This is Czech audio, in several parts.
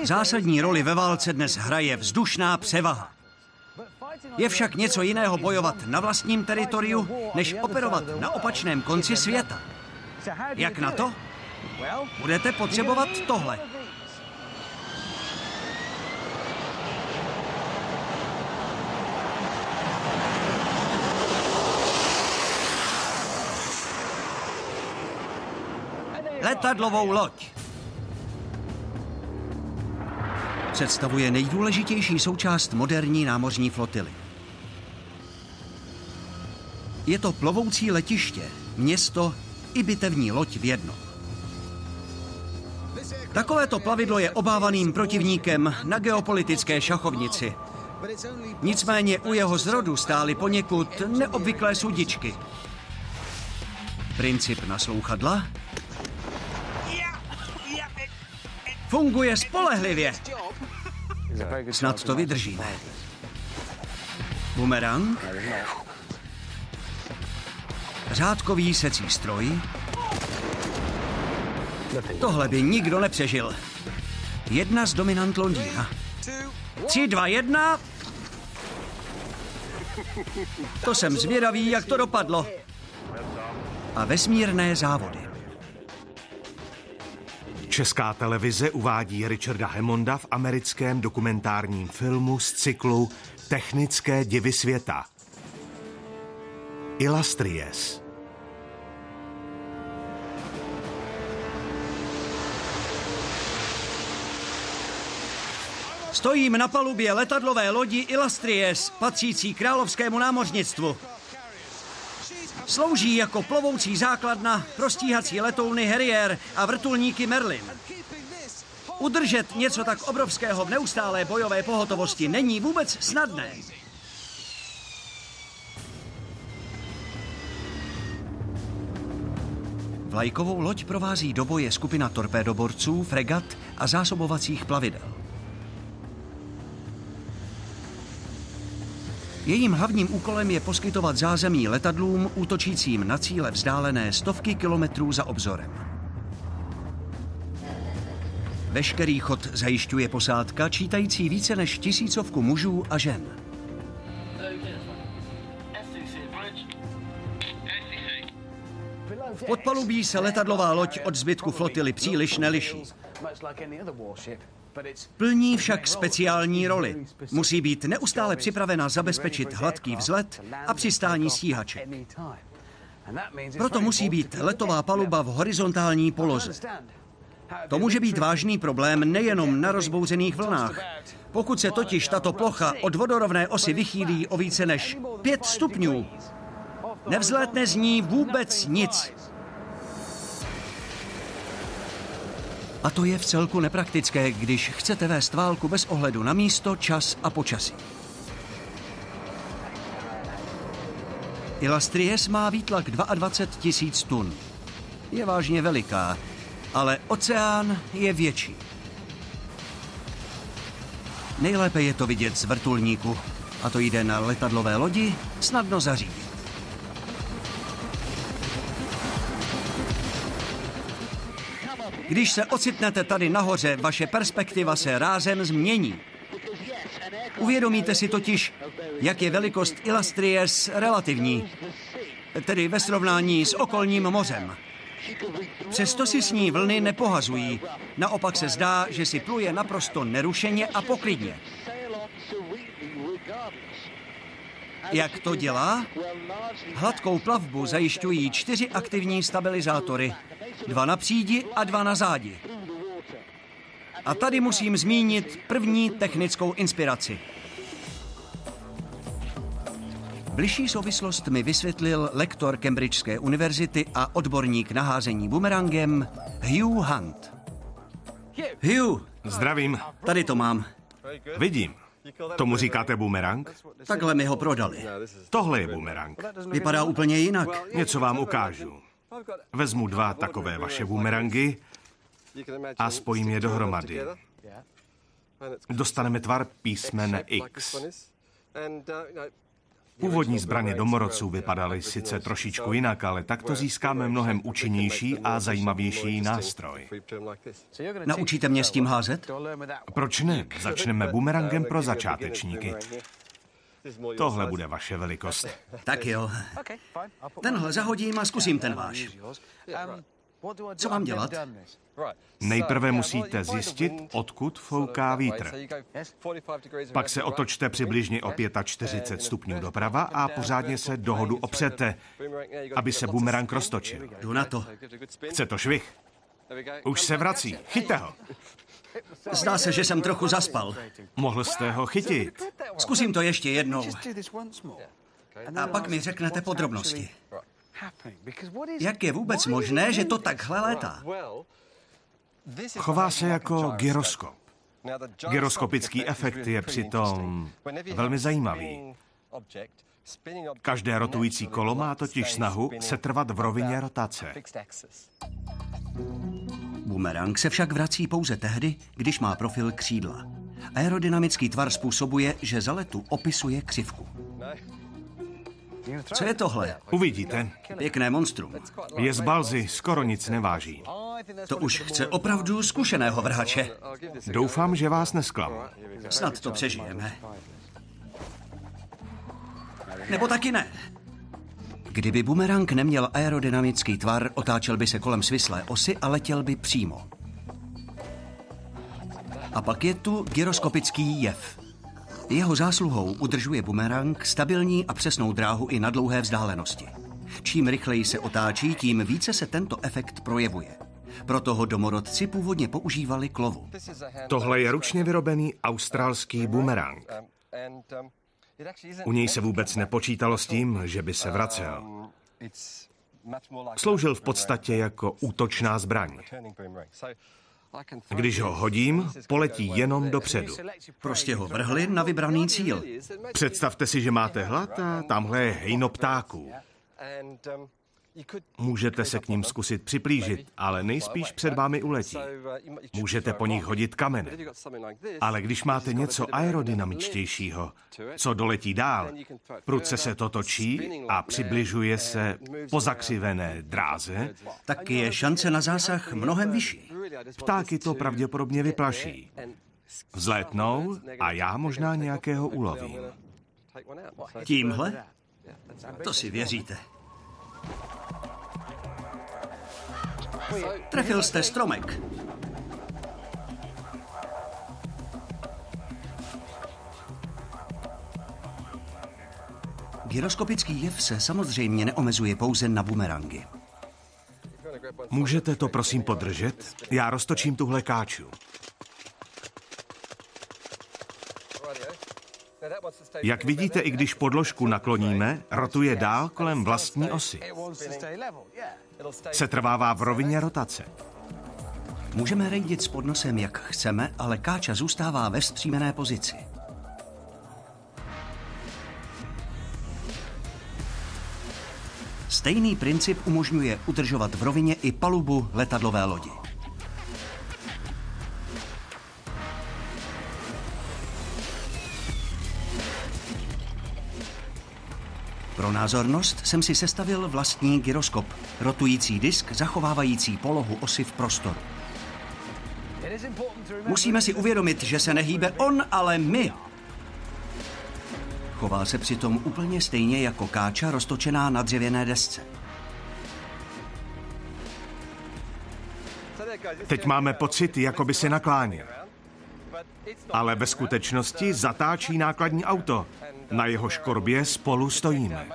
Zásadní roli ve válce dnes hraje vzdušná převaha. Je však něco jiného bojovat na vlastním teritoriu, než operovat na opačném konci světa. Jak na to? Budete potřebovat tohle. Letadlovou loď. Představuje nejdůležitější součást moderní námořní flotily. Je to plovoucí letiště, město i bitevní loď v jednom. Takovéto plavidlo je obávaným protivníkem na geopolitické šachovnici. Nicméně u jeho zrodu stály poněkud neobvyklé sudičky. Princip naslouchadla funguje spolehlivě. Snad to vydržíme. Bumerang. Řádkový secí stroj. Tohle by nikdo nepřežil. Jedna z dominant Londýna. 3, 2, 1. To jsem zvědavý, jak to dopadlo. A vesmírné závody. Česká televize uvádí Richarda Hammonda v americkém dokumentárním filmu z cyklu Technické divy světa. Illustrious. Stojím na palubě letadlové lodi Illustrious, patřící královskému námořnictvu. Slouží jako plovoucí základna pro stíhací letouny Harrier a vrtulníky Merlin. Udržet něco tak obrovského v neustálé bojové pohotovosti není vůbec snadné. Vlajkovou loď provází do boje skupina torpédoborců, fregat a zásobovacích plavidel. Jejím hlavním úkolem je poskytovat zázemí letadlům útočícím na cíle vzdálené stovky kilometrů za obzorem. Veškerý chod zajišťuje posádka čítající více než 1000 mužů a žen. V podpalubí se letadlová loď od zbytku flotily příliš neliší. Plní však speciální roli. Musí být neustále připravena zabezpečit hladký vzlet a přistání stíhaček. Proto musí být letová paluba v horizontální poloze. To může být vážný problém nejenom na rozbouřených vlnách. Pokud se totiž tato plocha od vodorovné osy vychýlí o více než 5 stupňů, nevzlétne z ní vůbec nic. A to je vcelku nepraktické, když chcete vést válku bez ohledu na místo, čas a počasí. Illustrious má výtlak 22 000 tun. Je vážně veliká, ale oceán je větší. Nejlépe je to vidět z vrtulníku, a to jde na letadlové lodi snadno zařídit. Když se ocitnete tady nahoře, vaše perspektiva se rázem změní. Uvědomíte si totiž, jak je velikost Illustrious relativní, tedy ve srovnání s okolním mořem. Přesto si s ní vlny nepohazují. Naopak se zdá, že si pluje naprosto nerušeně a poklidně. Jak to dělá? Hladkou plavbu zajišťují 4 aktivní stabilizátory. 2 na přídi a 2 na zádi. A tady musím zmínit první technickou inspiraci. Bližší souvislost mi vysvětlil lektor Cambridgeské univerzity a odborník na házení bumerangem Hugh Hunt. Hugh. Zdravím. Tady to mám. Vidím. Tomu říkáte bumerang? Takhle mi ho prodali. Tohle je bumerang. Vypadá úplně jinak. Něco vám ukážu. Vezmu 2 takové vaše bumerangy a spojím je dohromady. Dostaneme tvar písmene X. Původní zbraně domorodců vypadaly sice trošičku jinak, ale takto získáme mnohem účinnější a zajímavější nástroj. Naučíte mě s tím házet? Proč ne? Začneme bumerangem pro začátečníky. Tohle bude vaše velikost. Tak jo. Tenhle zahodím a zkusím ten váš. Co mám dělat? Nejprve musíte zjistit, odkud fouká vítr. Pak se otočte přibližně o 45 stupňů doprava a pořádně se do hodu opřete, aby se bumerang roztočil. Jdu na to. Chce to švih? Už se vrací. Chyťte ho. Zdá se, že jsem trochu zaspal. Mohl jste ho chytit. Zkusím to ještě jednou. A pak mi řeknete podrobnosti. Jak je vůbec možné, že to takhle létá? Chová se jako gyroskop. Gyroskopický efekt je přitom velmi zajímavý. Každé rotující kolo má totiž snahu setrvat v rovině rotace. Bumerang se však vrací pouze tehdy, když má profil křídla. Aerodynamický tvar způsobuje, že za letu opisuje křivku. Co je tohle? Uvidíte. Pěkné monstrum. Je z balzy, skoro nic neváží. To už chce opravdu zkušeného vrhače. Doufám, že vás nesklamu. Snad to přežijeme. Nebo taky ne. Kdyby bumerang neměl aerodynamický tvar, otáčel by se kolem svislé osy a letěl by přímo. A pak je tu gyroskopický jev. Jeho zásluhou udržuje bumerang stabilní a přesnou dráhu i na dlouhé vzdálenosti. Čím rychleji se otáčí, tím více se tento efekt projevuje. Proto ho domorodci původně používali k lovu. Tohle je ručně vyrobený australský bumerang. U něj se vůbec nepočítalo s tím, že by se vracel. Sloužil v podstatě jako útočná zbraň. Když ho hodím, poletí jenom dopředu. Prostě ho vrhli na vybraný cíl. Představte si, že máte hlad a tamhle je hejno ptáků. Můžete se k ním zkusit připlížit, ale nejspíš před vámi uletí. Můžete po nich hodit kamene. Ale když máte něco aerodynamičtějšího, co doletí dál, prudce se to točí a přibližuje se po zakřivené dráze, tak je šance na zásah mnohem vyšší. Ptáky to pravděpodobně vyplaší. Vzlétnou a já možná nějakého ulovím. Tímhle? To si věříte. Trefil jste stromek. Gyroskopický jev se samozřejmě neomezuje pouze na bumerangy. Můžete to prosím podržet? Já roztočím tuhle káču. Jak vidíte, i když podložku nakloníme, rotuje dál kolem vlastní osy. Setrvává v rovině rotace. Můžeme rejdit s podnosem, jak chceme, ale káča zůstává ve vzpřímené pozici. Stejný princip umožňuje udržovat v rovině i palubu letadlové lodi. Pro názornost jsem si sestavil vlastní gyroskop, rotující disk zachovávající polohu osy v prostoru. Musíme si uvědomit, že se nehýbe on, ale my. Chová se přitom úplně stejně jako káča roztočená na dřevěné desce. Teď máme pocit, jako by se nakláněl. Ale ve skutečnosti zatáčí nákladní auto. Na jeho škorbě spolu stojíme.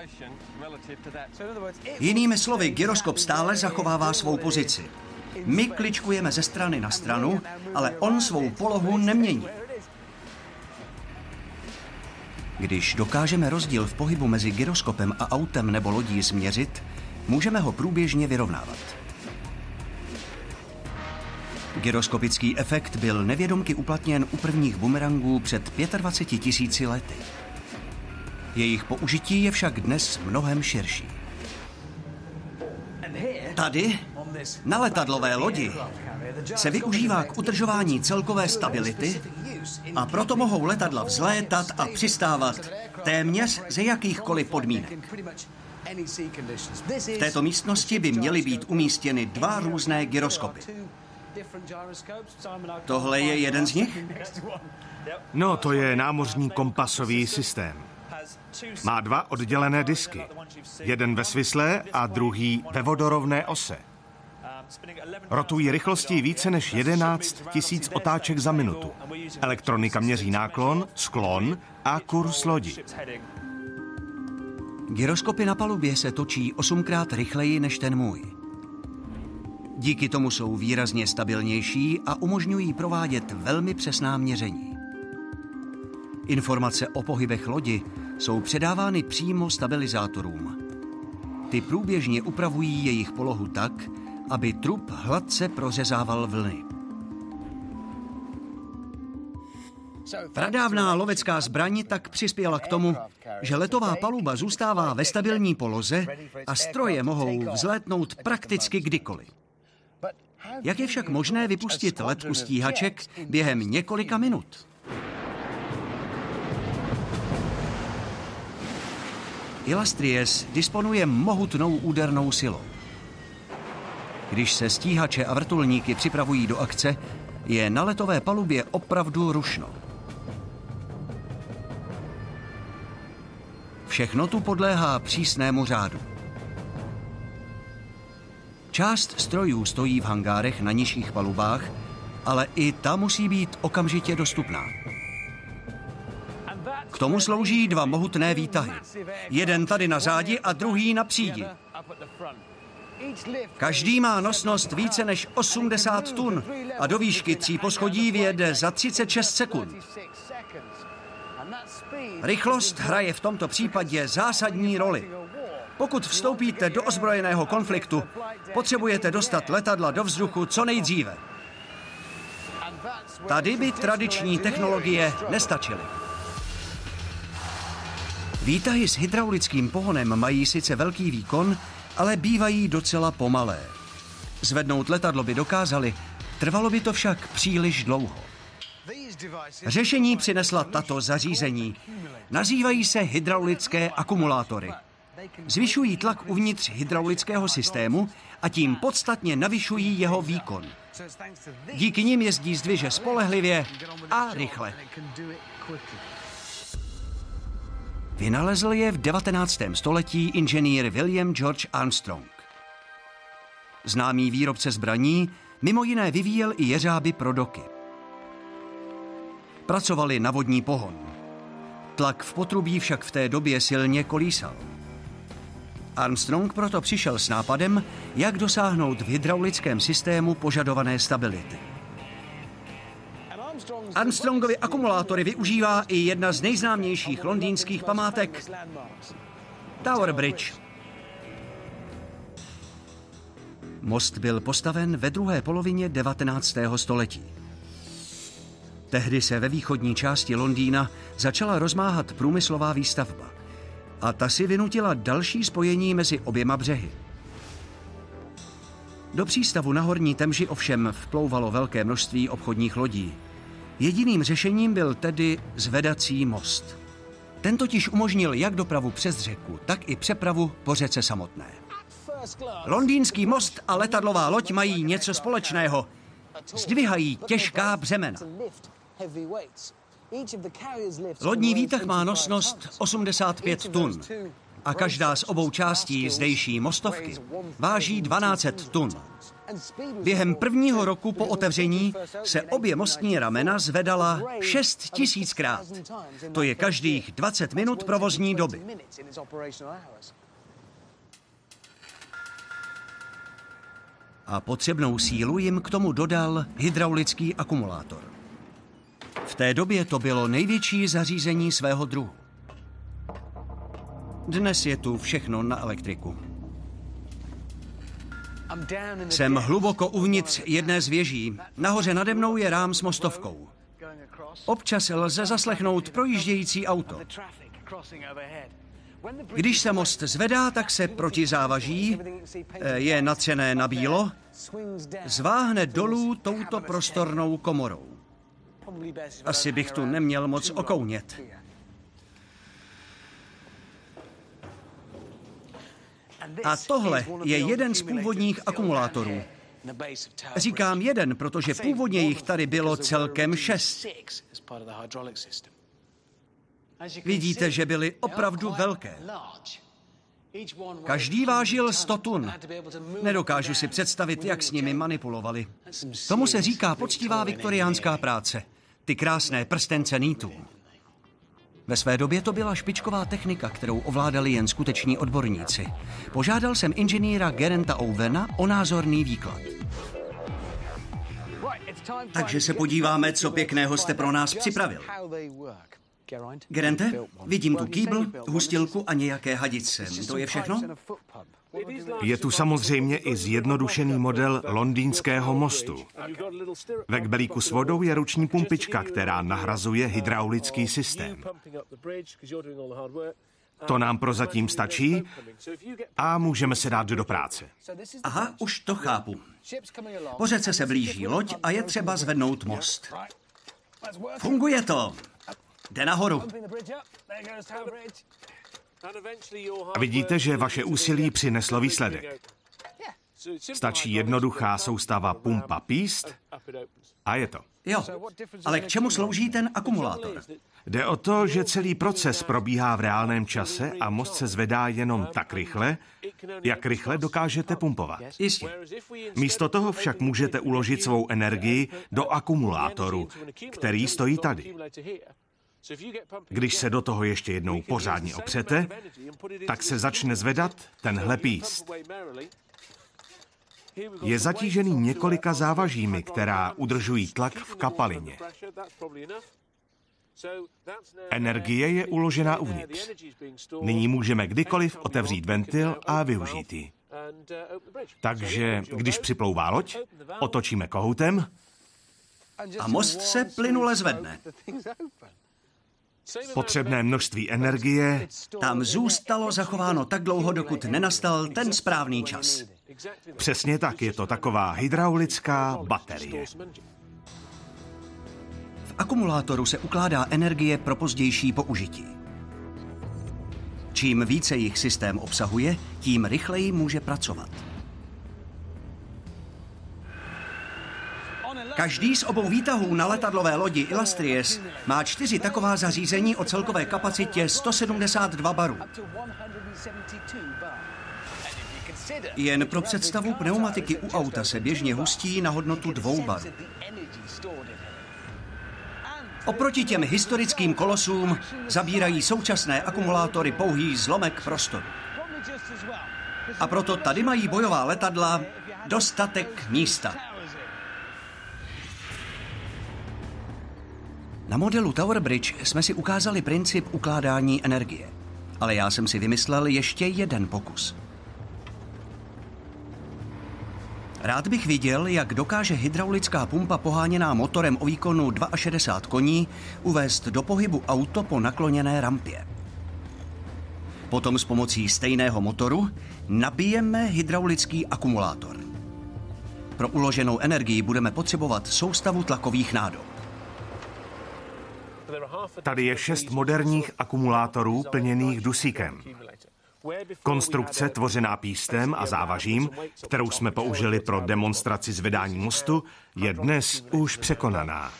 Jinými slovy, gyroskop stále zachovává svou pozici. My kličkujeme ze strany na stranu, ale on svou polohu nemění. Když dokážeme rozdíl v pohybu mezi gyroskopem a autem nebo lodí změřit, můžeme ho průběžně vyrovnávat. Gyroskopický efekt byl nevědomky uplatněn u prvních bumerangů před 25 000 lety. Jejich použití je však dnes mnohem širší. Tady, na letadlové lodi, se využívá k udržování celkové stability A proto mohou letadla vzlétat a přistávat téměř ze jakýchkoliv podmínek. V této místnosti by měly být umístěny 2 různé gyroskopy. Tohle je jeden z nich? No, to je námořní kompasový systém. Má 2 oddělené disky. Jeden ve svislé a druhý ve vodorovné ose. Rotují rychlostí více než 11 000 otáček za minutu. Elektronika měří náklon, sklon a kurz lodi. Gyroskopy na palubě se točí 8krát rychleji než ten můj. Díky tomu jsou výrazně stabilnější a umožňují provádět velmi přesná měření. Informace o pohybech lodi jsou předávány přímo stabilizátorům. Ty průběžně upravují jejich polohu tak, aby trup hladce prořezával vlny. Pradávná lovecká zbraň tak přispěla k tomu, že letová paluba zůstává ve stabilní poloze a stroje mohou vzlétnout prakticky kdykoliv. Jak je však možné vypustit letku stíhaček během několika minut? Illustrious disponuje mohutnou údernou silou. Když se stíhače a vrtulníky připravují do akce, je na letové palubě opravdu rušno. Všechno tu podléhá přísnému řádu. Část strojů stojí v hangárech na nižších palubách, ale i ta musí být okamžitě dostupná. K tomu slouží 2 mohutné výtahy. Jeden tady na zádi a druhý na přídi. Každý má nosnost více než 80 tun a do výšky 3 poschodí vyjede za 36 sekund. Rychlost hraje v tomto případě zásadní roli. Pokud vstoupíte do ozbrojeného konfliktu, potřebujete dostat letadla do vzduchu co nejdříve. Tady by tradiční technologie nestačily. Výtahy s hydraulickým pohonem mají sice velký výkon, ale bývají docela pomalé. Zvednout letadlo by dokázali, trvalo by to však příliš dlouho. Řešení přinesla tato zařízení. Nazývají se hydraulické akumulátory. Zvyšují tlak uvnitř hydraulického systému a tím podstatně navyšují jeho výkon. Díky nim jezdí zdviže spolehlivě a rychle. Vynalezl je v 19. století inženýr William George Armstrong. Známý výrobce zbraní mimo jiné vyvíjel i jeřáby pro doky. Pracovali na vodní pohon. Tlak v potrubí však v té době silně kolísal. Armstrong proto přišel s nápadem, jak dosáhnout v hydraulickém systému požadované stability. Armstrongovy akumulátory využívá i jedna z nejznámějších londýnských památek, Tower Bridge. Most byl postaven ve druhé polovině 19. století. Tehdy se ve východní části Londýna začala rozmáhat průmyslová výstavba a ta si vynutila další spojení mezi oběma břehy. Do přístavu na Horní Temži ovšem vplouvalo velké množství obchodních lodí. Jediným řešením byl tedy zvedací most. Ten totiž umožnil jak dopravu přes řeku, tak i přepravu po řece samotné. Londýnský most a letadlová loď mají něco společného. Zdvihají těžká břemena. Lodní výtah má nosnost 85 tun a každá z obou částí zdejší mostovky váží 1200 tun. Během prvního roku po otevření se obě mostní ramena zvedala 6 000krát. To je každých 20 minut provozní doby. A potřebnou sílu jim k tomu dodal hydraulický akumulátor. V té době to bylo největší zařízení svého druhu. Dnes je tu všechno na elektriku. Jsem hluboko uvnitř jedné z věží. Nahoře nade mnou je rám s mostovkou. Občas lze zaslechnout projíždějící auto. Když se most zvedá, tak se proti závaží, je natřené na bílo, zváhne dolů touto prostornou komorou. Asi bych tu neměl moc okounět. A tohle je jeden z původních akumulátorů. Říkám jeden, protože původně jich tady bylo celkem 6. Vidíte, že byly opravdu velké. Každý vážil 100 tun. Nedokážu si představit, jak s nimi manipulovali. Tomu se říká poctivá viktoriánská práce. Ty krásné prstence nýtů. Ve své době to byla špičková technika, kterou ovládali jen skuteční odborníci. Požádal jsem inženýra Gerenta Owena o názorný výklad. Takže se podíváme, co pěkného jste pro nás připravil. Gerente, vidím tu kýbl, hustilku a nějaké hadice. To je všechno? Je tu samozřejmě i zjednodušený model londýnského mostu. Ve kbelíku s vodou je ruční pumpička, která nahrazuje hydraulický systém. To nám prozatím stačí a můžeme se dát do práce. Aha, už to chápu. Po řece se blíží loď a je třeba zvednout most. Funguje to. Jde nahoru. A vidíte, že vaše úsilí přineslo výsledek. Stačí jednoduchá soustava pumpa píst a je to. Jo, ale k čemu slouží ten akumulátor? Jde o to, že celý proces probíhá v reálném čase a most se zvedá jenom tak rychle, jak rychle dokážete pumpovat. Jistě. Místo toho však můžete uložit svou energii do akumulátoru, který stojí tady. Když se do toho ještě jednou pořádně opřete, tak se začne zvedat tenhle píst. Je zatížený několika závažími, která udržují tlak v kapalině. Energie je uložená uvnitř. Nyní můžeme kdykoliv otevřít ventil a využít ji. Takže když připlouvá loď, otočíme kohoutem A most se plynule zvedne. Potřebné množství energie Tam zůstalo zachováno tak dlouho, dokud nenastal ten správný čas. Přesně tak, je to taková hydraulická baterie. V akumulátoru se ukládá energie pro pozdější použití. Čím více jich systém obsahuje, tím rychleji může pracovat. Každý z obou výtahů na letadlové lodi Illustrious má 4 taková zařízení o celkové kapacitě 172 barů. Jen pro představu, pneumatiky u auta se běžně hustí na hodnotu 2 barů. Oproti těm historickým kolosům zabírají současné akumulátory pouhý zlomek prostoru. A proto tady mají bojová letadla dostatek místa. Na modelu Tower Bridge jsme si ukázali princip ukládání energie. Ale já jsem si vymyslel ještě jeden pokus. Rád bych viděl, jak dokáže hydraulická pumpa poháněná motorem o výkonu 62 koní uvést do pohybu auto po nakloněné rampě. Potom s pomocí stejného motoru nabijeme hydraulický akumulátor. Pro uloženou energii budeme potřebovat soustavu tlakových nádob. Tady je 6 moderních akumulátorů plněných dusíkem. Konstrukce tvořená pístem a závažím, kterou jsme použili pro demonstraci zvedání mostu, je dnes už překonaná.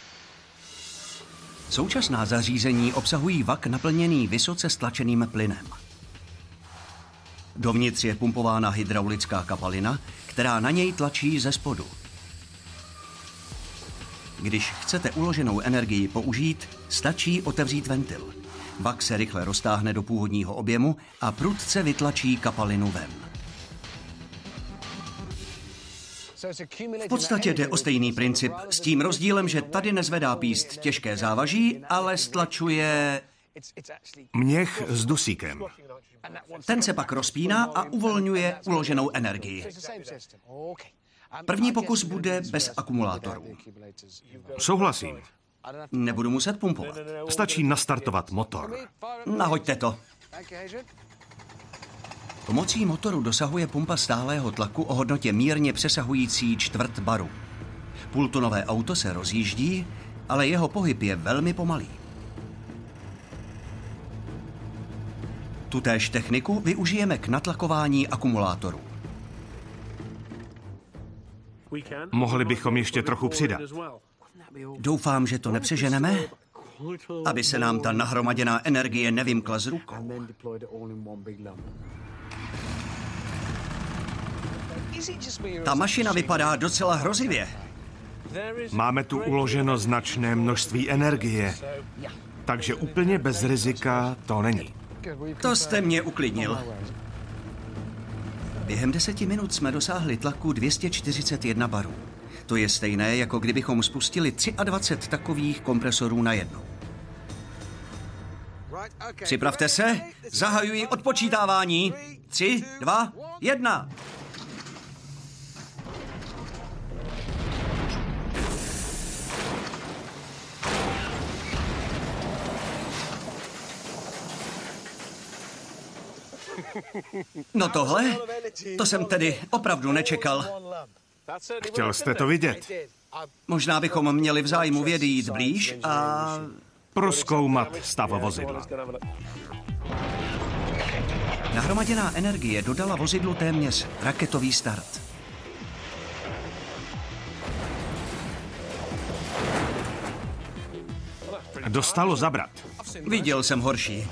Současná zařízení obsahují vak naplněný vysoce stlačeným plynem. Dovnitř je pumpována hydraulická kapalina, která na něj tlačí ze spodu. Když chcete uloženou energii použít, stačí otevřít ventil. Vak se rychle roztáhne do původního objemu a prudce vytlačí kapalinu ven. V podstatě jde o stejný princip, s tím rozdílem, že tady nezvedá píst těžké závaží, ale stlačuje Měch s dusíkem. Ten se pak rozpíná a uvolňuje uloženou energii. První pokus bude bez akumulátorů. Souhlasím. Nebudu muset pumpovat. Stačí nastartovat motor. Nahoďte to. Pomocí motoru dosahuje pumpa stálého tlaku o hodnotě mírně přesahující 1/4 baru. Půltonové auto se rozjíždí ale jeho pohyb je velmi pomalý. Tutéž techniku využijeme k natlakování akumulátorů. Mohli bychom ještě trochu přidat. Doufám, že to nepřeženeme, aby se nám ta nahromaděná energie nevymkla z rukou. Ta mašina vypadá docela hrozivě. Máme tu uloženo značné množství energie, takže úplně bez rizika to není. To jste mě uklidnil. Během 10 minut jsme dosáhli tlaku 241 barů. To je stejné, jako kdybychom spustili 23 takových kompresorů najednou. Připravte se, zahajuji odpočítávání. 3, 2, 1. No tohle, to jsem tedy opravdu nečekal. Chtěl jste to vidět? Možná bychom měli v zájmu vědy jít blíž a... Prozkoumat stav vozidla. Nahromaděná energie dodala vozidlu téměř raketový start. Dostalo zabrat. Viděl jsem horší.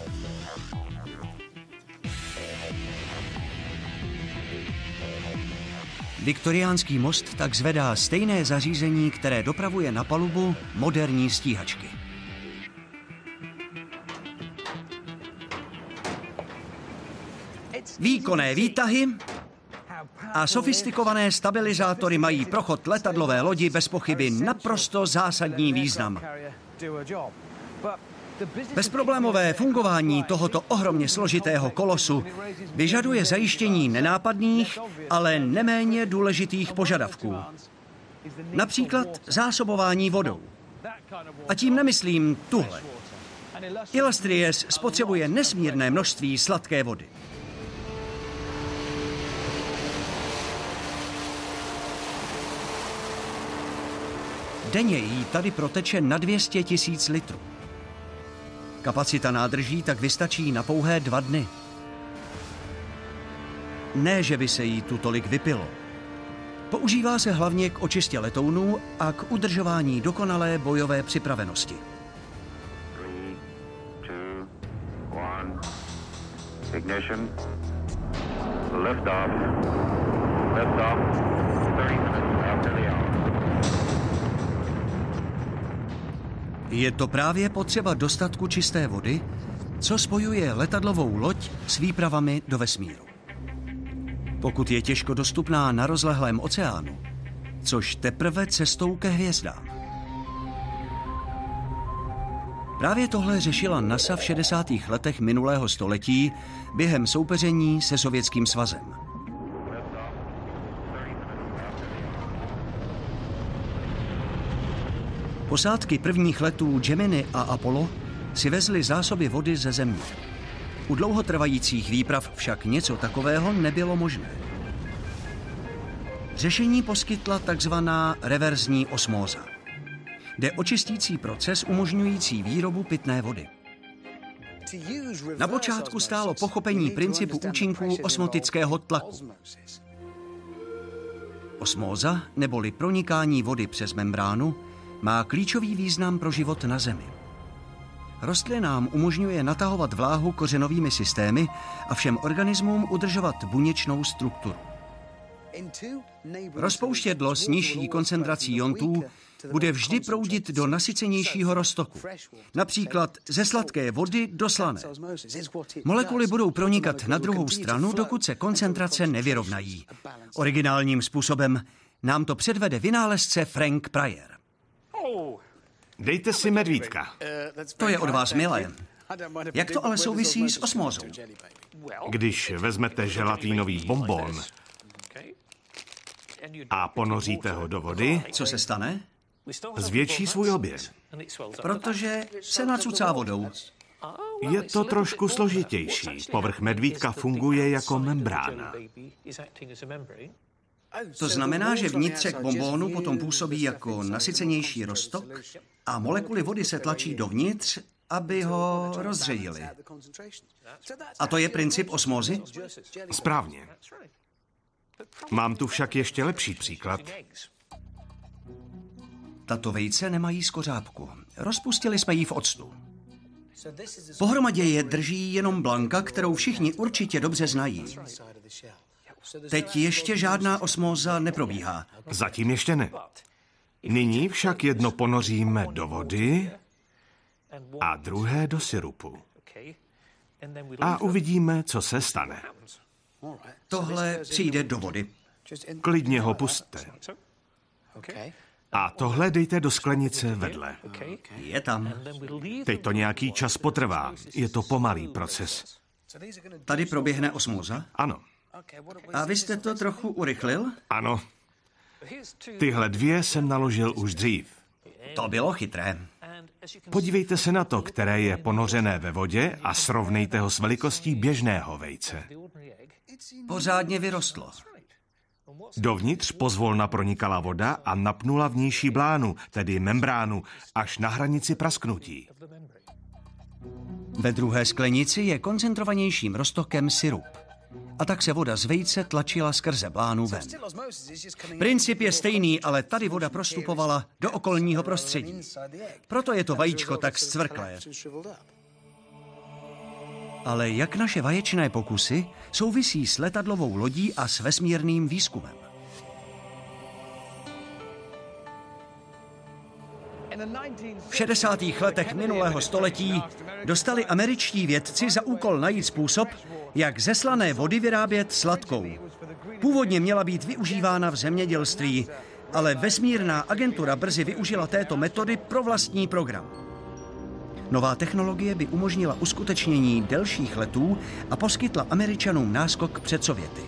Viktoriánský most tak zvedá stejné zařízení, které dopravuje na palubu moderní stíhačky. Výkonné výtahy a sofistikované stabilizátory mají pro chod letadlové lodi bez pochyby naprosto zásadní význam. Bezproblémové fungování tohoto ohromně složitého kolosu vyžaduje zajištění nenápadných, ale neméně důležitých požadavků. Například zásobování vodou. A tím nemyslím tuhle. Illustrious spotřebuje nesmírné množství sladké vody. Denně jí tady proteče na 200 000 litrů. Kapacita nádrží tak vystačí na pouhé 2 dny. Ne, že by se jí tu tolik vypilo. Používá se hlavně k očistě letounů a k udržování dokonalé bojové připravenosti. 3, 2, 1. Ignition. Lift off. Lift off. 30 minutes after the hour. Je to právě potřeba dostatku čisté vody, co spojuje letadlovou loď s výpravami do vesmíru. Pokud je těžko dostupná na rozlehlém oceánu, což teprve cestou ke hvězdám. Právě tohle řešila NASA v 60. letech minulého století během soupeření se Sovětským svazem. Posádky prvních letů Gemini a Apollo si vezly zásoby vody ze Země. U dlouhotrvajících výprav však něco takového nebylo možné. Řešení poskytla takzvaná reverzní osmóza. Jde o čistící proces umožňující výrobu pitné vody. Na počátku stálo pochopení principu účinků osmotického tlaku. Osmóza, neboli pronikání vody přes membránu, má klíčový význam pro život na Zemi. Rostlinám umožňuje natahovat vláhu kořenovými systémy a všem organismům udržovat buněčnou strukturu. Rozpouštědlo s nižší koncentrací iontů bude vždy proudit do nasycenějšího roztoku, například ze sladké vody do slané. Molekuly budou pronikat na druhou stranu, dokud se koncentrace nevyrovnají. Originálním způsobem nám to předvede vynálezce Frank Pryor. Dejte si medvídka. To je od vás milé. Jak to ale souvisí s osmózou? Když vezmete želatínový bonbon a ponoříte ho do vody, Co se stane? zvětší svůj objem. Protože se nacucá vodou. Je to trošku složitější. Povrch medvídka funguje jako membrána. To znamená, že vnitřek bonbónu potom působí jako nasycenější roztok a molekuly vody se tlačí dovnitř, aby ho rozředily. A to je princip osmózy? Správně. Mám tu však ještě lepší příklad. Tato vejce nemají skořápku. Rozpustili jsme ji v octu. Pohromadě je drží jenom Blanka, kterou všichni určitě dobře znají. Teď ještě žádná osmóza neprobíhá. Zatím ještě ne. Nyní však jedno ponoříme do vody a druhé do sirupu. A uvidíme, co se stane. Tohle přijde do vody. Klidně ho pusťte. A tohle dejte do sklenice vedle. Je tam. Teď to nějaký čas potrvá. Je to pomalý proces. Tady proběhne osmóza? Ano. A vy jste to trochu urychlil? Ano. Tyhle dvě jsem naložil už dřív. To bylo chytré. Podívejte se na to, které je ponořené ve vodě a srovnejte ho s velikostí běžného vejce. Pořádně vyrostlo. Dovnitř pozvolna pronikala voda a napnula vnější blánu, tedy membránu, až na hranici prasknutí. Ve druhé sklenici je koncentrovanějším roztokem sirup. A tak se voda z vejce tlačila skrze blánu ven. Princip je stejný, ale tady voda prostupovala do okolního prostředí. Proto je to vajíčko tak zcvrklé. Ale jak naše vaječné pokusy souvisí s letadlovou lodí a s vesmírným výzkumem? V 60. letech minulého století dostali američtí vědci za úkol najít způsob, jak ze slané vody vyrábět sladkou. Původně měla být využívána v zemědělství, ale vesmírná agentura brzy využila této metody pro vlastní program. Nová technologie by umožnila uskutečnění delších letů a poskytla Američanům náskok před Sověty.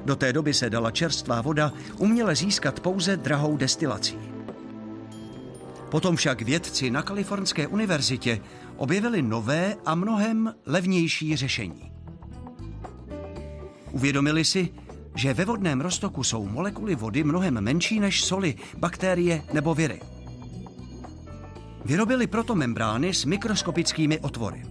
Do té doby se dala čerstvá voda uměle získat pouze drahou destilací. Potom však vědci na Kalifornské univerzitě objevili nové a mnohem levnější řešení. Uvědomili si, že ve vodném roztoku jsou molekuly vody mnohem menší než soli, bakterie nebo viry. Vyrobili proto membrány s mikroskopickými otvory.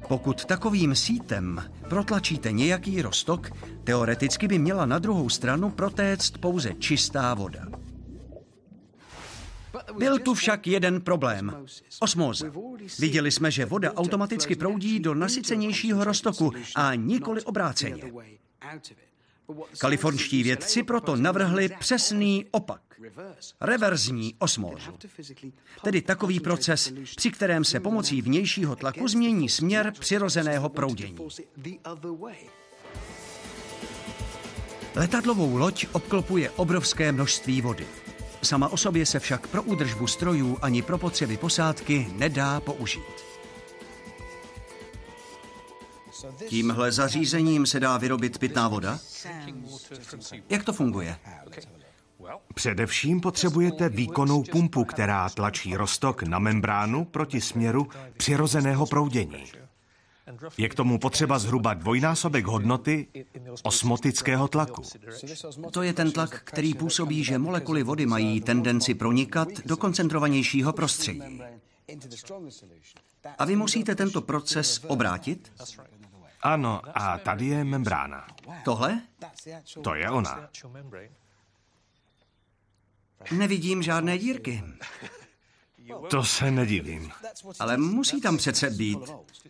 Pokud takovým sítem protlačíte nějaký roztok, teoreticky by měla na druhou stranu protéct pouze čistá voda. Byl tu však jeden problém. Osmóza. Viděli jsme, že voda automaticky proudí do nasycenějšího roztoku a nikoli obráceně. Kalifornští vědci proto navrhli přesný opak. Reverzní osmózu. Tedy takový proces, při kterém se pomocí vnějšího tlaku změní směr přirozeného proudění. Letadlovou loď obklopuje obrovské množství vody. Sama o sobě se však pro údržbu strojů ani pro potřeby posádky nedá použít. Tímhle zařízením se dá vyrobit pitná voda? Jak to funguje? Především potřebujete výkonnou pumpu, která tlačí roztok na membránu proti směru přirozeného proudění. Je k tomu potřeba zhruba dvojnásobek hodnoty osmotického tlaku. To je ten tlak, který působí, že molekuly vody mají tendenci pronikat do koncentrovanějšího prostředí. A vy musíte tento proces obrátit? Ano, a tady je membrána. Tohle? To je ona. Nevidím žádné dírky. To se nedivím. Ale musí tam přece být.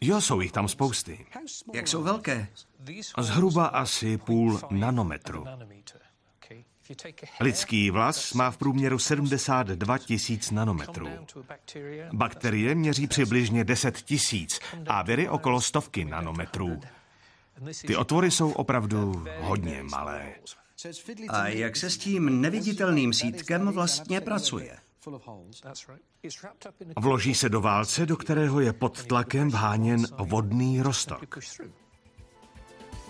Jo, jsou jich tam spousty. Jak jsou velké? Zhruba asi 0,5 nanometru. Lidský vlas má v průměru 72 000 nanometrů. Bakterie měří přibližně 10 000 a viry okolo 100 nanometrů. Ty otvory jsou opravdu hodně malé. A jak se s tím neviditelným sítkem vlastně pracuje? Vloží se do válce, do kterého je pod tlakem vháněn vodný roztok.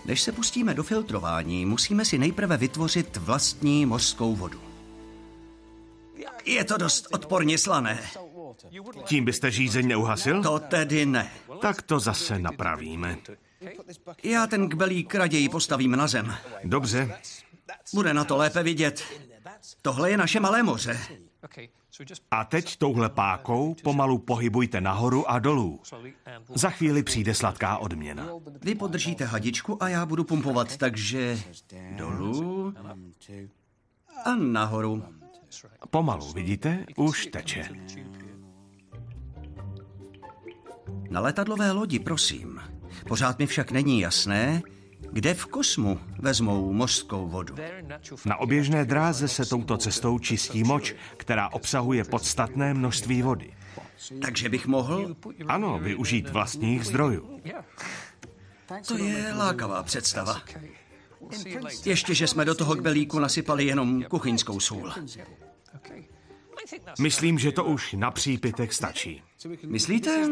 Než se pustíme do filtrování, musíme si nejprve vytvořit vlastní mořskou vodu. Je to dost odporně slané. Tím byste žízeň neuhasil? To tedy ne. Tak to zase napravíme. Já ten kbelík raději postavím na zem. Dobře. Bude na to lépe vidět. Tohle je naše malé moře. A teď touhle pákou pomalu pohybujte nahoru a dolů. Za chvíli přijde sladká odměna. Vy podržíte hadičku a já budu pumpovat, takže dolů a nahoru. Pomalu, vidíte? Už teče. Na letadlové lodi, prosím. Pořád mi však není jasné, kde v kosmu vezmou mořskou vodu. Na oběžné dráze se touto cestou čistí moč, která obsahuje podstatné množství vody. Takže bych mohl... Ano, využít vlastních zdrojů. To je lákavá představa. Ještě, že jsme do toho kbelíku nasypali jenom kuchyňskou sůl. Myslím, že to už na přípitek stačí. Myslíte?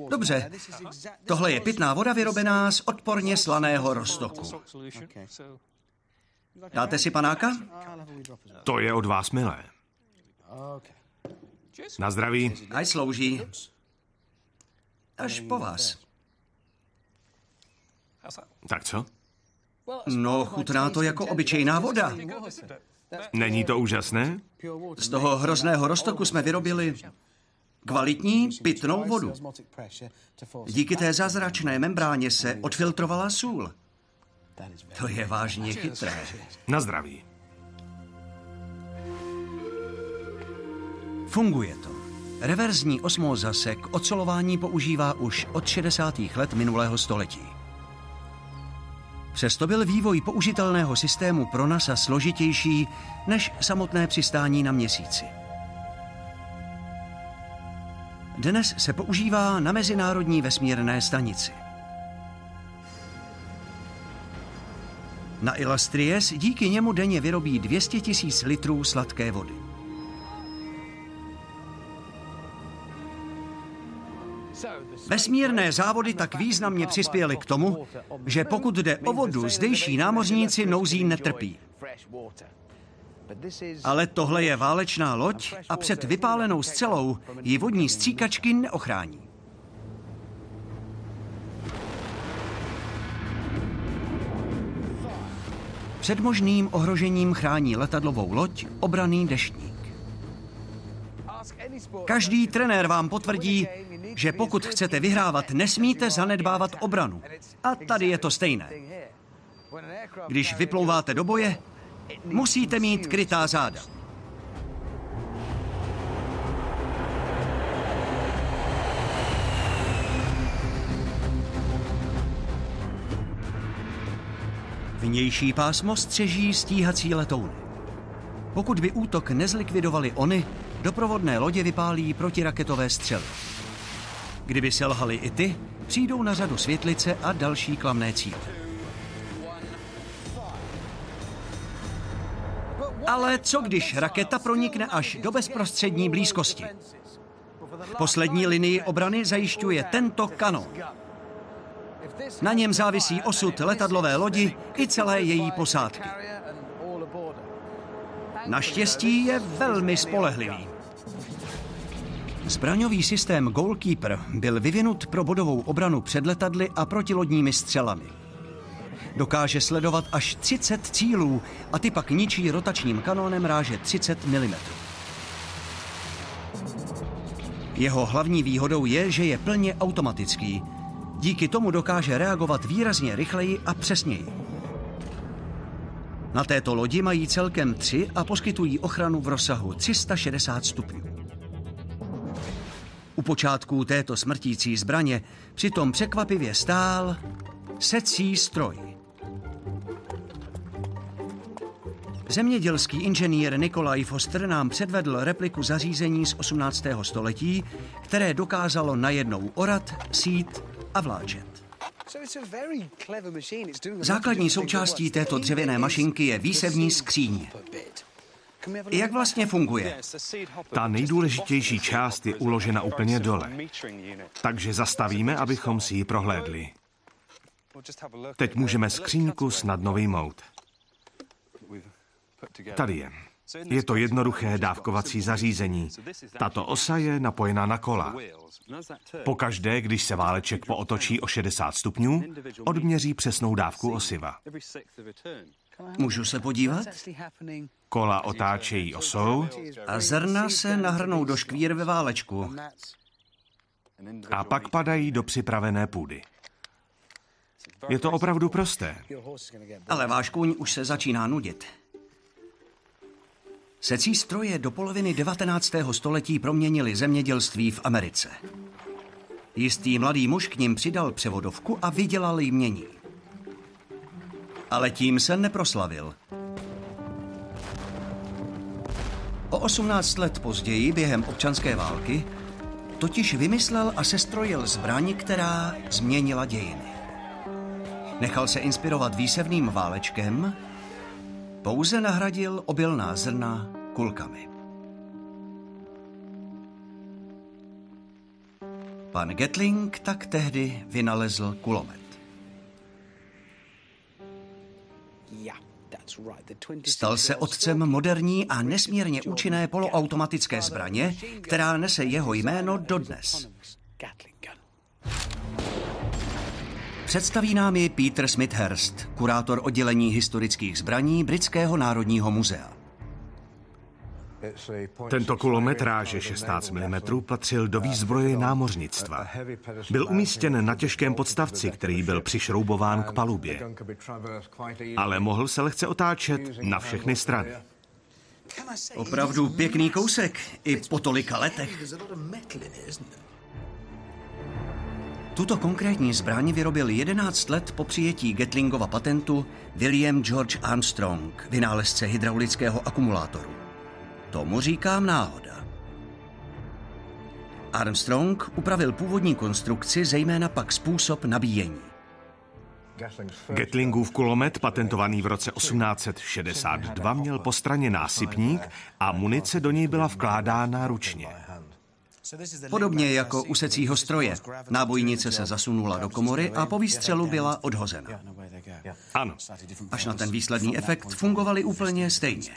Dobře. Tohle je pitná voda vyrobená z odporně slaného roztoku. Dáte si panáka? To je od vás milé. Na zdraví. Ať slouží. Až po vás. Tak co? No, chutná to jako obyčejná voda. Není to úžasné? Z toho hrozného roztoku jsme vyrobili kvalitní pitnou vodu. Díky té zázračné membráně se odfiltrovala sůl. To je vážně chytré. Na zdraví. Funguje to. Reverzní osmóza se k ocelování používá už od 60. let minulého století. Přesto byl vývoj použitelného systému pro NASA složitější než samotné přistání na Měsíci. Dnes se používá na Mezinárodní vesmírné stanici. Na Illustries díky němu denně vyrobí 200 000 litrů sladké vody. Vesmírné závody tak významně přispěly k tomu, že pokud jde o vodu, zdejší námořníci nouzí netrpí. Ale tohle je válečná loď a před vypálenou střelou ji vodní stříkačky neochrání. Před možným ohrožením chrání letadlovou loď obranný deštník. Každý trenér vám potvrdí, že pokud chcete vyhrávat, nesmíte zanedbávat obranu. A tady je to stejné. Když vyplouváte do boje, musíte mít krytá záda. Vnější pásmo střeží stíhací letouny. Pokud by útok nezlikvidovali ony, doprovodné lodě vypálí protiraketové střely. Kdyby selhaly i ty, přijdou na řadu světlice a další klamné cíle. Ale co když raketa pronikne až do bezprostřední blízkosti? Poslední linii obrany zajišťuje tento kanon. Na něm závisí osud letadlové lodi i celé její posádky. Naštěstí je velmi spolehlivý. Zbraňový systém Goalkeeper byl vyvinut pro bodovou obranu před letadly a protilodními střelami. Dokáže sledovat až 30 cílů a ty pak ničí rotačním kanónem ráže 30 mm. Jeho hlavní výhodou je, že je plně automatický. Díky tomu dokáže reagovat výrazně rychleji a přesněji. Na této lodi mají celkem 3 a poskytují ochranu v rozsahu 360 stupňů. U počátku této smrtící zbraně přitom překvapivě stál secí stroj. Zemědělský inženýr Nikolaj Foster nám předvedl repliku zařízení z 18. století, které dokázalo najednou orat, sít a vláčet. Základní součástí této dřevěné mašinky je výsevní skříň. Jak vlastně funguje? Ta nejdůležitější část je uložena úplně dole. Takže zastavíme, abychom si ji prohlédli. Teď můžeme skříňku snadno vyjmout. Tady je. Je to jednoduché dávkovací zařízení. Tato osa je napojená na kola. Pokaždé, když se váleček pootočí o 60 stupňů, odměří přesnou dávku osiva. Můžu se podívat? Kola otáčejí osou A zrna se nahrnou do škvír ve válečku. a pak padají do připravené půdy. Je to opravdu prosté. Ale váš kůň už se začíná nudit. Secí stroje do poloviny 19. století proměnili zemědělství v Americe. Jistý mladý muž k nim přidal převodovku a vydělal jmění. Ale tím se neproslavil. O 18 let později, během občanské války, totiž vymyslel a sestrojil zbraň, která změnila dějiny. Nechal se inspirovat výsevným válečkem, pouze nahradil obilná zrna kulkami. Pan Gatling tak tehdy vynalezl kulomet. Stal se otcem moderní a nesmírně účinné poloautomatické zbraně, která nese jeho jméno dodnes. Představí nám ji Peter Smithhurst, kurátor oddělení historických zbraní Britského národního muzea. Tento kulomet ráže 16 mm patřil do výzbroje námořnictva. Byl umístěn na těžkém podstavci, který byl přišroubován k palubě. Ale mohl se lehce otáčet na všechny strany. Opravdu pěkný kousek, i po tolika letech. Tuto konkrétní zbraň vyrobil 11 let po přijetí Gatlingova patentu William George Armstrong, vynálezce hydraulického akumulátoru. Tomu říkám náhoda. Armstrong upravil původní konstrukci, zejména pak způsob nabíjení. Gatlingův kulomet, patentovaný v roce 1862, měl po straně násypník a munice do něj byla vkládána ručně. Podobně jako u secího stroje. Nábojnice se zasunula do komory a po výstřelu byla odhozena. Ano. Až na ten výsledný efekt fungovaly úplně stejně.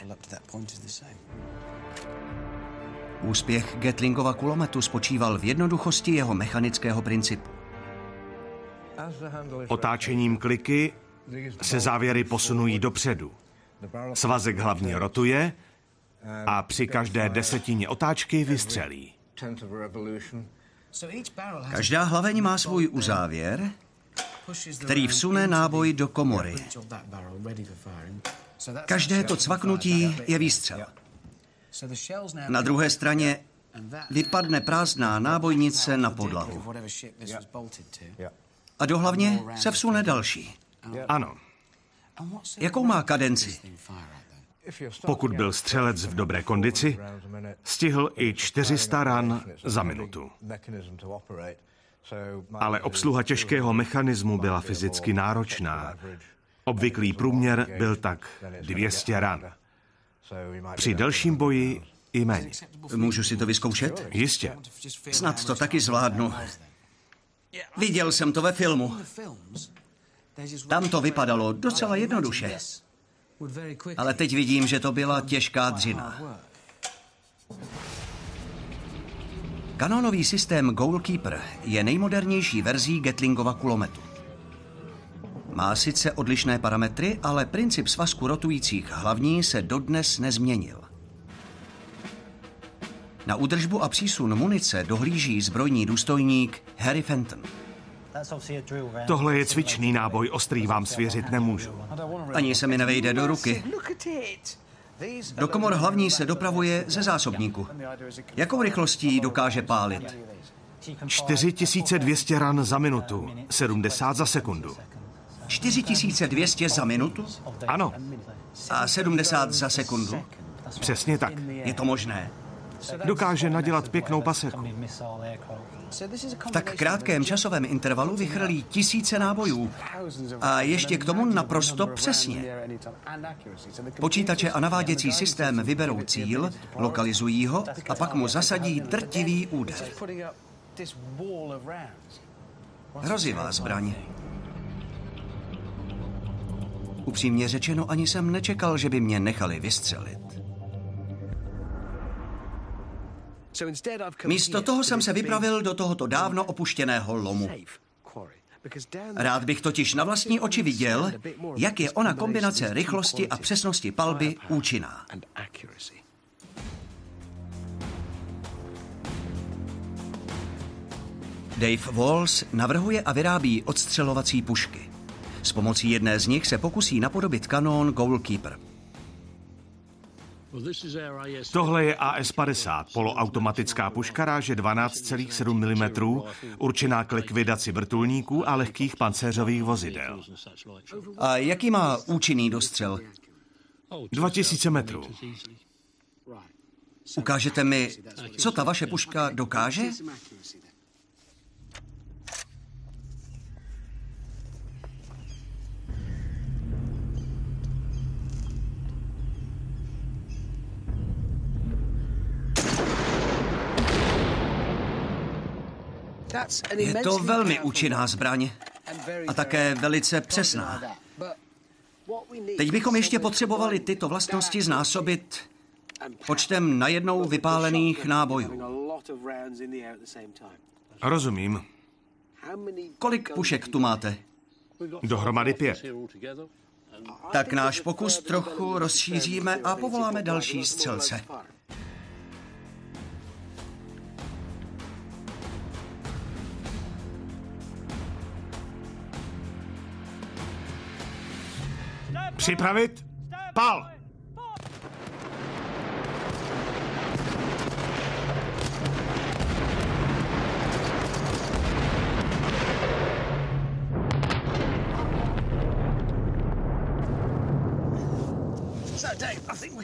Úspěch Gatlingova kulometu spočíval v jednoduchosti jeho mechanického principu. Otáčením kliky se závěry posunují dopředu. Svazek hlavně rotuje a při každé desetině otáčky vystřelí. Každá hlaveň má svůj uzávěr, který vsune náboj do komory. Každé to cvaknutí je výstřel. Na druhé straně vypadne prázdná nábojnice na podlahu. A do hlavně se vsune další. Ano. Jakou má kadenci? Pokud byl střelec v dobré kondici, stihl i 400 ran za minutu. Ale obsluha těžkého mechanismu byla fyzicky náročná. Obvyklý průměr byl tak 200 ran. Při delším boji i méně. Můžu si to vyzkoušet? Jistě. Snad to taky zvládnu. Viděl jsem to ve filmu. Tam to vypadalo docela jednoduše. Ale teď vidím, že to byla těžká dřina. Kanonový systém Goalkeeper je nejmodernější verzí Gatlingova kulometu. Má sice odlišné parametry, ale princip svazku rotujících hlavní se dodnes nezměnil. Na údržbu a přísun munice dohlíží zbrojní důstojník Harry Fenton. Tohle je cvičný náboj, ostrý vám svěřit nemůžu. Ani se mi nevejde do ruky. Do komor hlavní se dopravuje ze zásobníku. Jakou rychlostí dokáže pálit? 4200 ran za minutu, 70 za sekundu. 4200 za minutu? Ano, A 70 za sekundu? přesně tak. Je to možné? Dokáže nadělat pěknou paseku. V tak krátkém časovém intervalu vychrlí tisíce nábojů a ještě k tomu naprosto přesně. Počítače a naváděcí systém vyberou cíl, lokalizují ho a pak mu zasadí drtivý úder. Hrozivá zbraň. Upřímně řečeno, ani jsem nečekal, že by mě nechali vystřelit. Místo toho jsem se vypravil do tohoto dávno opuštěného lomu. Rád bych totiž na vlastní oči viděl, jak je ona kombinace rychlosti a přesnosti palby účinná. Dave Walls navrhuje a vyrábí odstřelovací pušky. S pomocí jedné z nich se pokusí napodobit kanón Goalkeeper. Tohle je AS-50, poloautomatická puška ráže 12,7 mm, určená k likvidaci vrtulníků a lehkých pancéřových vozidel. A jaký má účinný dostřel? 2000 metrů. Ukážete mi, co ta vaše puška dokáže? Je to velmi účinná zbraň a také velice přesná. Teď bychom ještě potřebovali tyto vlastnosti znásobit počtem najednou vypálených nábojů. Rozumím. Kolik pušek tu máte? Dohromady 5. Tak náš pokus trochu rozšíříme a povoláme další střelce. Připravit? Pal!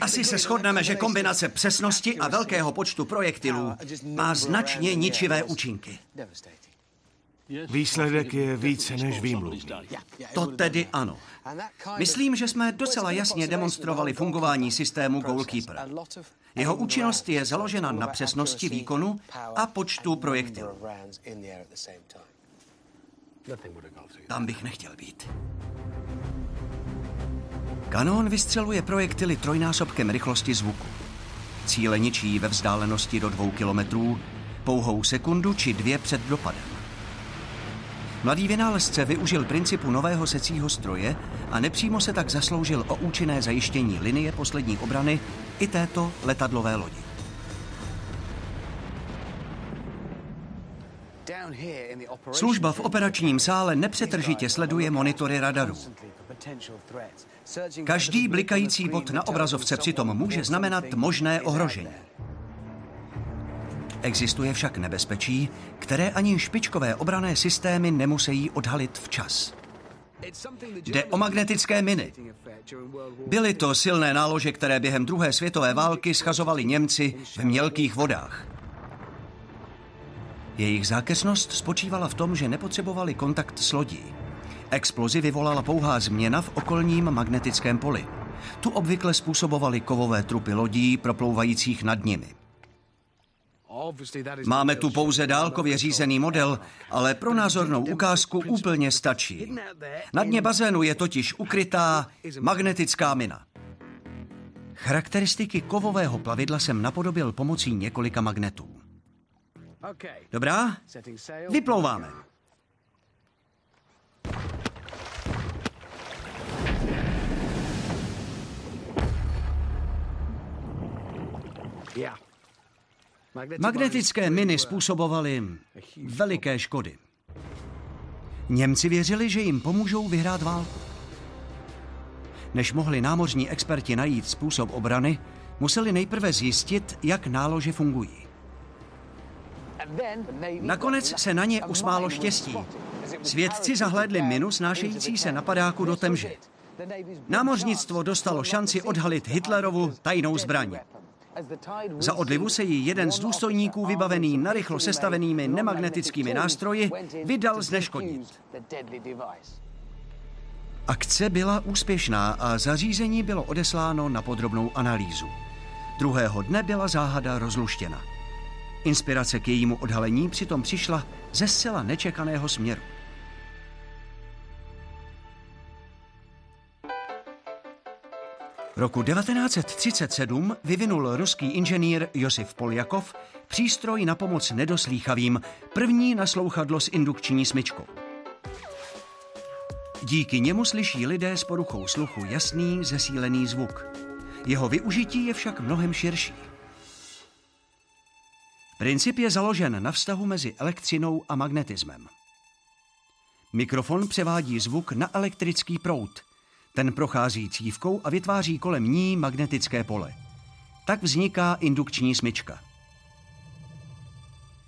Asi se shodneme, že kombinace přesnosti a velkého počtu projektilů má značně ničivé účinky. Výsledek je více než výmluvný. To tedy ano. Myslím, že jsme docela jasně demonstrovali fungování systému Goalkeeper. Jeho účinnost je založena na přesnosti výkonu a počtu projektilů. Tam bych nechtěl být. Kanón vystřeluje projektily trojnásobkem rychlosti zvuku. Cíle ničí ve vzdálenosti do 2 kilometrů, pouhou sekundu či 2 před dopadem. Mladý vynálezce využil principu nového secího stroje a nepřímo se tak zasloužil o účinné zajištění linie poslední obrany i této letadlové lodi. Služba v operačním sále nepřetržitě sleduje monitory radarů. Každý blikající bod na obrazovce přitom může znamenat možné ohrožení. Existuje však nebezpečí, které ani špičkové obranné systémy nemusí odhalit včas. Jde o magnetické miny. Byly to silné nálože, které během druhé světové války schazovali Němci v mělkých vodách. Jejich zákeřnost spočívala v tom, že nepotřebovali kontakt s lodí. Explozi vyvolala pouhá změna v okolním magnetickém poli. Tu obvykle způsobovaly kovové trupy lodí proplouvajících nad nimi. Máme tu pouze dálkově řízený model, ale pro názornou ukázku úplně stačí. Na dně bazénu je totiž ukrytá magnetická mina. Charakteristiky kovového plavidla jsem napodobil pomocí několika magnetů. Dobrá? Vyplouváme. Magnetické miny způsobovaly veliké škody. Němci věřili, že jim pomůžou vyhrát válku. Než mohli námořní experti najít způsob obrany, museli nejprve zjistit, jak nálože fungují. Nakonec se na ně usmálo štěstí. Svědci zahlédli minu snášející se na padáku do Temže. Námořnictvo dostalo šanci odhalit Hitlerovu tajnou zbraň. Za odlivu se jí jeden z důstojníků vybavený narychlo sestavenými nemagnetickými nástroji vydal zneškodnit. Akce byla úspěšná a zařízení bylo odesláno na podrobnou analýzu. Druhého dne byla záhada rozluštěna. Inspirace k jejímu odhalení přitom přišla ze zcela nečekaného směru. Roku 1937 vyvinul ruský inženýr Josif Poljakov přístroj na pomoc nedoslýchavým, první naslouchadlo s indukční smyčkou. Díky němu slyší lidé s poruchou sluchu jasný, zesílený zvuk. Jeho využití je však mnohem širší. Princip je založen na vztahu mezi elektřinou a magnetismem. Mikrofon převádí zvuk na elektrický proud. Ten prochází cívkou a vytváří kolem ní magnetické pole. Tak vzniká indukční smyčka.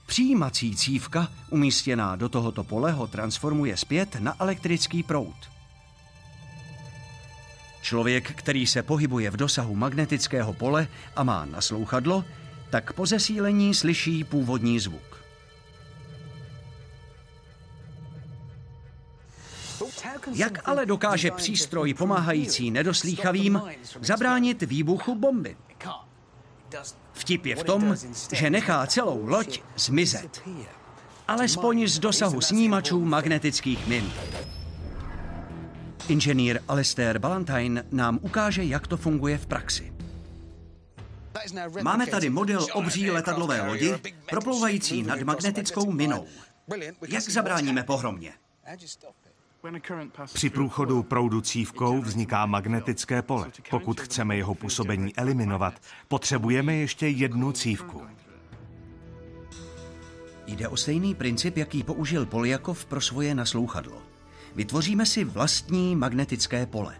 Přijímací cívka, umístěná do tohoto pole, ho transformuje zpět na elektrický proud. Člověk, který se pohybuje v dosahu magnetického pole a má naslouchadlo, tak po zesílení slyší původní zvuk. Jak ale dokáže přístroj pomáhající nedoslýchavým zabránit výbuchu bomby? Vtip je v tom, že nechá celou loď zmizet. Alespoň z dosahu snímačů magnetických min. Inženýr Alistair Ballantyne nám ukáže, jak to funguje v praxi. Máme tady model obří letadlové lodi, proplouvající nad magnetickou minou. Jak zabráníme pohromě? Při průchodu proudu cívkou vzniká magnetické pole. Pokud chceme jeho působení eliminovat, potřebujeme ještě jednu cívku. Jde o stejný princip, jaký použil Poljakov pro svoje naslouchadlo. Vytvoříme si vlastní magnetické pole.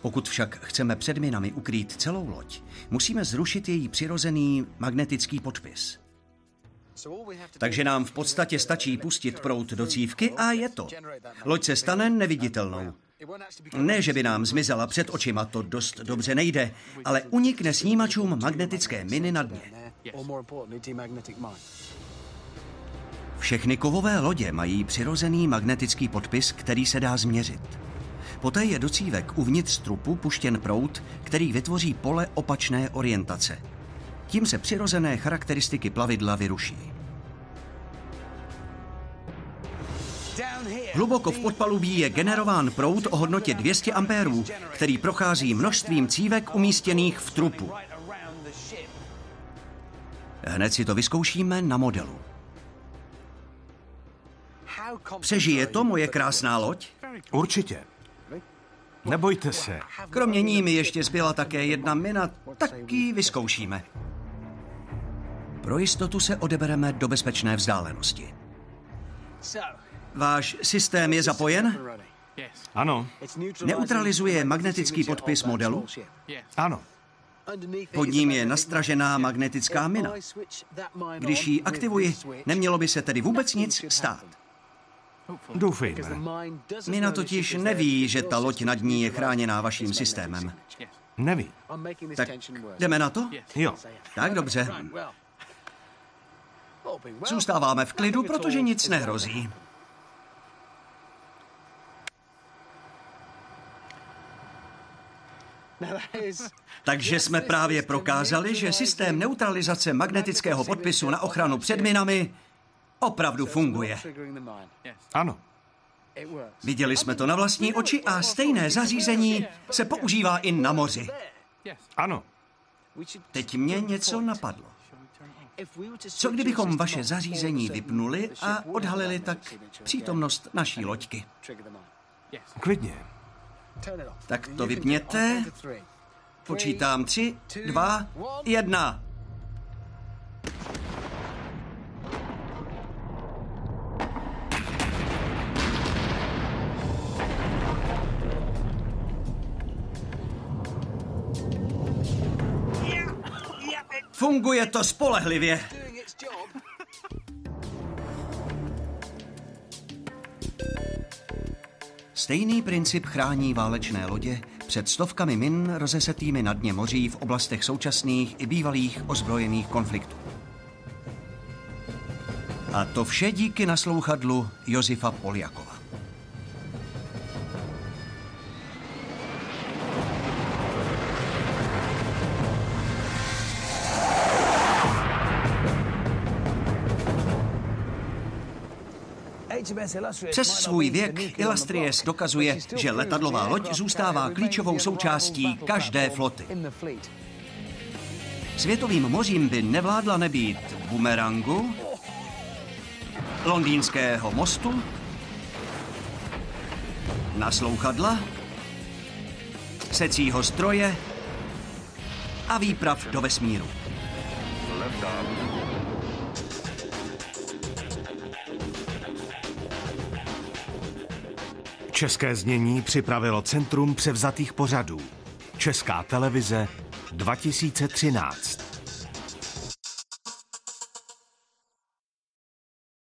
Pokud však chceme před minami ukrýt celou loď, musíme zrušit její přirozený magnetický podpis. Takže nám v podstatě stačí pustit proud do cívky a je to. Loď se stane neviditelnou. Ne, že by nám zmizela před očima, to dost dobře nejde, ale unikne snímačům magnetické miny na dně. Všechny kovové lodě mají přirozený magnetický podpis, který se dá změřit. Poté je do cívek uvnitř trupu puštěn proud, který vytvoří pole opačné orientace. Tím se přirozené charakteristiky plavidla vyruší. Hluboko v podpalubí je generován proud o hodnotě 200 ampérů, který prochází množstvím cívek umístěných v trupu. Hned si to vyzkoušíme na modelu. Přežije to moje krásná loď? Určitě. Nebojte se. Kromě ní mi ještě zbyla také jedna mina, tak ji vyzkoušíme. Pro jistotu se odebereme do bezpečné vzdálenosti. Váš systém je zapojen? Ano. Neutralizuje magnetický podpis modelu? Ano. Pod ním je nastražená magnetická mina. Když ji aktivuji, nemělo by se tedy vůbec nic stát. Doufejme. Mina totiž neví, že ta loď nad ní je chráněná vaším systémem. Neví. Tak jdeme na to? Jo. Tak dobře. Zůstáváme v klidu, protože nic nehrozí. Takže jsme právě prokázali, že systém neutralizace magnetického podpisu na ochranu před minami opravdu funguje. Ano. Viděli jsme to na vlastní oči a stejné zařízení se používá i na moři. Ano. Teď mě něco napadlo. Co kdybychom vaše zařízení vypnuli a odhalili tak přítomnost naší loďky? Klidně. Tak to vypněte. Počítám 3, 2, 1. Funguje to spolehlivě. Stejný princip chrání válečné lodě před stovkami min rozesetými na dně moří v oblastech současných i bývalých ozbrojených konfliktů. A to vše díky naslouchadlu Josifa Poljakova. Přes svůj věk Illustrious dokazuje, že letadlová loď zůstává klíčovou součástí každé floty. Světovým mořím by nevládla nebýt bumerangu, londýnského mostu, naslouchadla, secího stroje a výprav do vesmíru. České znění připravilo Centrum převzatých pořadů. Česká televize 2013.